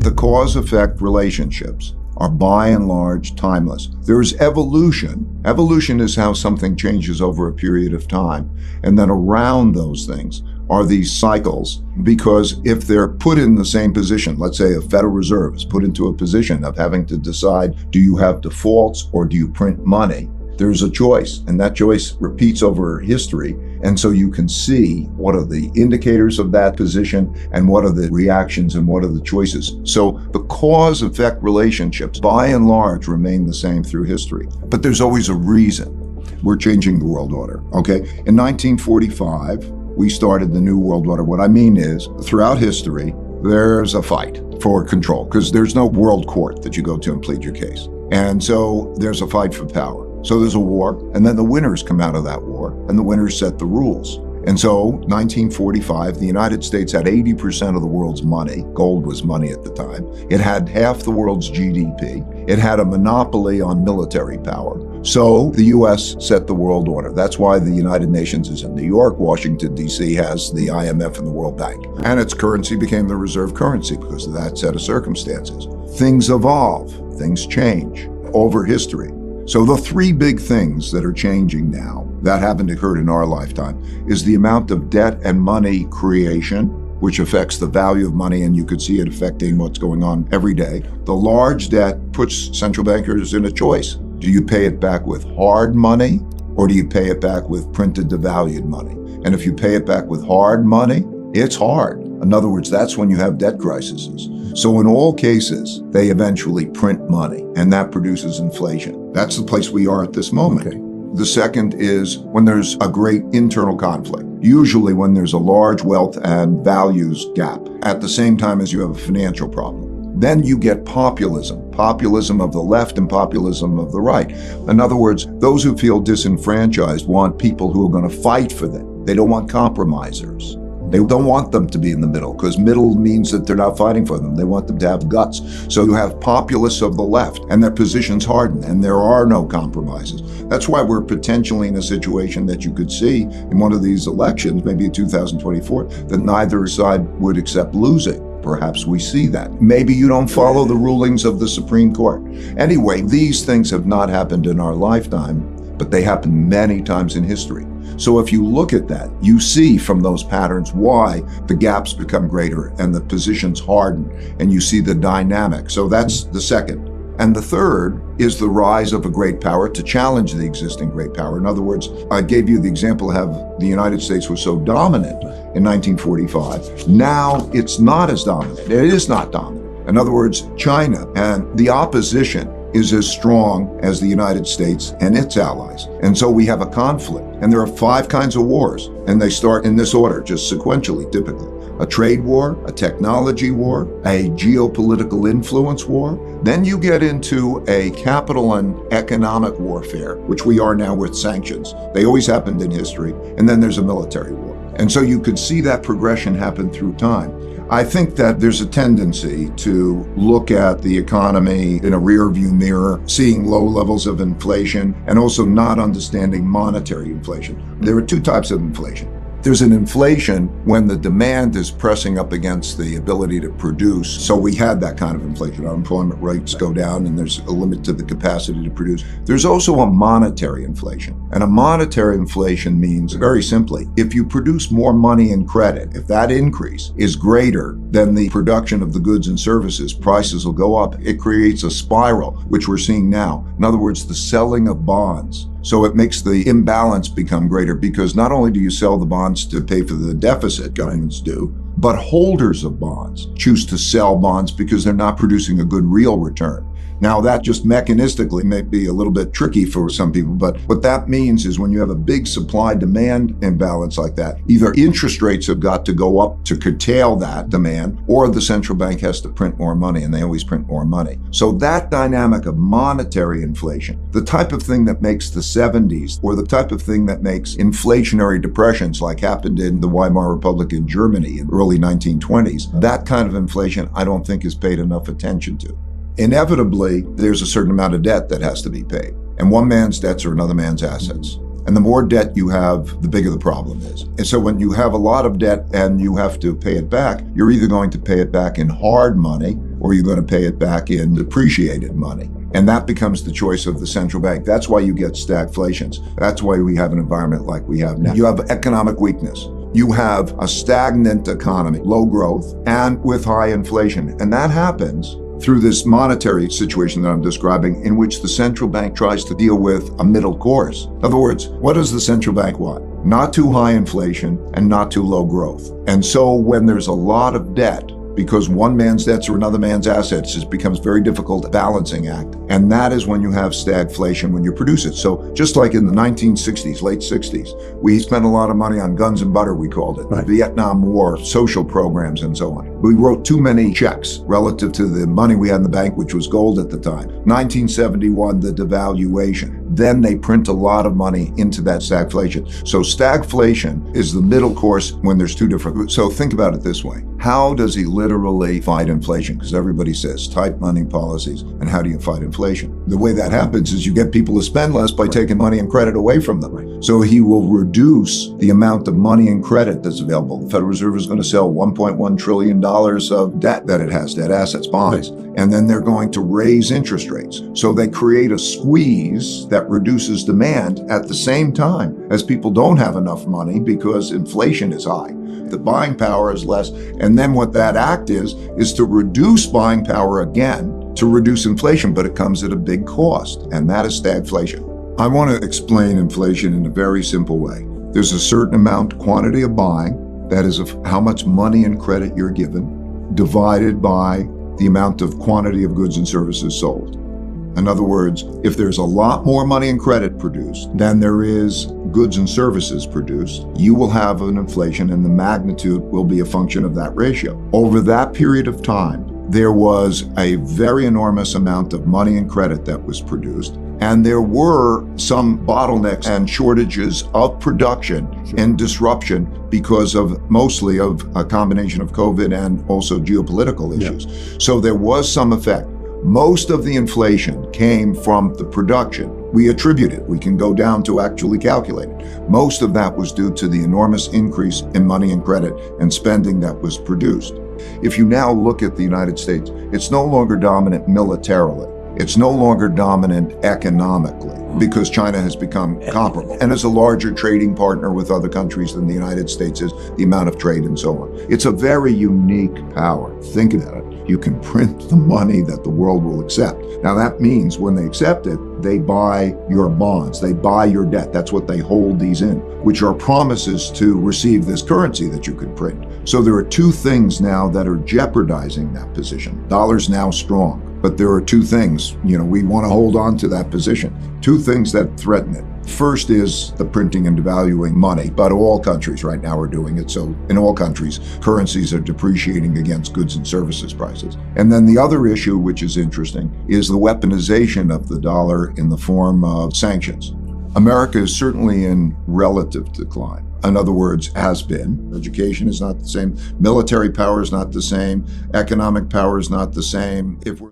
The cause-effect relationships are by and large timeless. There's evolution. Evolution is how something changes over a period of time. And then around those things are these cycles, because if they're put in the same position, let's say a Federal Reserve is put into a position of having to decide, do you have defaults or do you print money? There's a choice, and that choice repeats over history. And so you can see what are the indicators of that position and what are the reactions and what are the choices. So the cause-effect relationships, by and large, remain the same through history. But there's always a reason. We're changing the world order, okay? In 1945, we started the New World Order. What I mean is, throughout history, there's a fight for control, because there's no world court that you go to and plead your case. And so there's a fight for power. So there's a war, and then the winners come out of that war, and the winners set the rules. And so, 1945, the United States had 80% of the world's money. Gold was money at the time. It had half the world's GDP. It had a monopoly on military power. So the U.S. set the world order. That's why the United Nations is in New York. Washington, D.C. has the IMF and the World Bank. And its currency became the reserve currency because of that set of circumstances. Things evolve, things change over history. So the three big things that are changing now that haven't occurred in our lifetime is the amount of debt and money creation, which affects the value of money, and you could see it affecting what's going on every day. The large debt puts central bankers in a choice. Do you pay it back with hard money, or do you pay it back with printed devalued money? And if you pay it back with hard money, it's hard. In other words, that's when you have debt crises. So in all cases, they eventually print money, and that produces inflation. That's the place we are at this moment. Okay. The second is when there's a great internal conflict, usually when there's a large wealth and values gap, at the same time as you have a financial problem. Then you get populism of the left and populism of the right. In other words, those who feel disenfranchised want people who are going to fight for them. They don't want compromisers. They don't want them to be in the middle, because middle means that they're not fighting for them. They want them to have guts. So you have populists of the left, and their positions harden, and there are no compromises. That's why we're potentially in a situation that you could see in one of these elections, maybe in 2024, that neither side would accept losing. Perhaps we see that. Maybe you don't follow the rulings of the Supreme Court. Anyway, these things have not happened in our lifetime, but they happened many times in history. So if you look at that, you see from those patterns why the gaps become greater and the positions harden, and you see the dynamic. So that's the second. And the third is the rise of a great power to challenge the existing great power. In other words, I gave you the example of how the United States was so dominant in 1945. Now it's not as dominant. It is not dominant. In other words, China and the opposition is as strong as the United States and its allies. And so we have a conflict. And there are 5 kinds of wars, and they start in this order, just sequentially, typically. A trade war, a technology war, a geopolitical influence war. Then you get into a capital and economic warfare, which we are now with sanctions. They always happened in history. And then there's a military war. And so you could see that progression happen through time. I think that there's a tendency to look at the economy in a rearview mirror, seeing low levels of inflation, and also not understanding monetary inflation. There are 2 types of inflation. There's an inflation when the demand is pressing up against the ability to produce. So we had that kind of inflation. Unemployment rates go down and there's a limit to the capacity to produce. There's also a monetary inflation. And a monetary inflation means, very simply, if you produce more money in credit, if that increase is greater than the production of the goods and services, prices will go up. It creates a spiral, which we're seeing now. In other words, the selling of bonds. So it makes the imbalance become greater, because not only do you sell the bonds to pay for the deficit governments do, but holders of bonds choose to sell bonds because they're not producing a good real return. Now that just mechanistically may be a little bit tricky for some people, but what that means is when you have a big supply-demand imbalance like that, either interest rates have got to go up to curtail that demand, or the central bank has to print more money, and they always print more money. So that dynamic of monetary inflation, the type of thing that makes the 70s, or the type of thing that makes inflationary depressions like happened in the Weimar Republic in Germany in the early 1920s, that kind of inflation I don't think is paid enough attention to. Inevitably, there's a certain amount of debt that has to be paid. And one man's debts are another man's assets. And the more debt you have, the bigger the problem is. And so when you have a lot of debt and you have to pay it back, you're either going to pay it back in hard money or you're going to pay it back in depreciated money. And that becomes the choice of the central bank. That's why you get stagflations. That's why we have an environment like we have now. You have economic weakness. You have a stagnant economy, low growth, and with high inflation. And that happens through this monetary situation that I'm describing, in which the central bank tries to deal with a middle course. In other words, what does the central bank want? Not too high inflation and not too low growth. And so when there's a lot of debt, because one man's debts are another man's assets, it becomes very difficult balancing act. And that is when you have stagflation, when you produce it. So just like in the 1960s, late 60s, we spent a lot of money on guns and butter, we called it, right. The Vietnam War, social programs, and so on. We wrote too many checks relative to the money we had in the bank, which was gold at the time. 1971, the devaluation. Then they print a lot of money into that stagflation. So stagflation is the middle course when there's two different. So think about it this way. How does he literally fight inflation? Because everybody says tight money policies. And how do you fight inflation? The way that happens is you get people to spend less by taking money and credit away from them. So he will reduce the amount of money and credit that's available. The Federal Reserve is going to sell $1.1 trillion of debt that it has, debt assets, bonds. And then they're going to raise interest rates. So they create a squeeze that reduces demand at the same time as people don't have enough money because inflation is high. The buying power is less. And then what that act is to reduce buying power again to reduce inflation, but it comes at a big cost. And that is stagflation. I want to explain inflation in a very simple way. There's a certain amount, quantity of buying, that is of how much money and credit you're given, divided by the amount of quantity of goods and services sold. In other words, if there's a lot more money and credit produced than there is goods and services produced, you will have an inflation, and the magnitude will be a function of that ratio. Over that period of time, there was a very enormous amount of money and credit that was produced, and there were some bottlenecks and shortages of production and disruption because of mostly of a combination of COVID and also geopolitical issues. Yeah. So there was some effect. Most of the inflation came from the production. We attribute it. We can go down to actually calculate it. Most of that was due to the enormous increase in money and credit and spending that was produced. If you now look at the United States, it's no longer dominant militarily. It's no longer dominant economically because China has become comparable and is a larger trading partner with other countries than the United States is, the amount of trade and so on. It's a very unique power. Think about it. You can print the money that the world will accept. Now that means when they accept it, they buy your bonds, they buy your debt. That's what they hold these in, which are promises to receive this currency that you could print. So there are two things now that are jeopardizing that position. Dollar's now strong, but there are two things, we want to hold on to that position. Two things that threaten it. First is the printing and devaluing money, but all countries right now are doing it. So in all countries, currencies are depreciating against goods and services prices. And then the other issue, which is interesting, is the weaponization of the dollar in the form of sanctions. America is certainly in relative decline. In other words, has been. Education is not the same. Military power is not the same. Economic power is not the same. If we're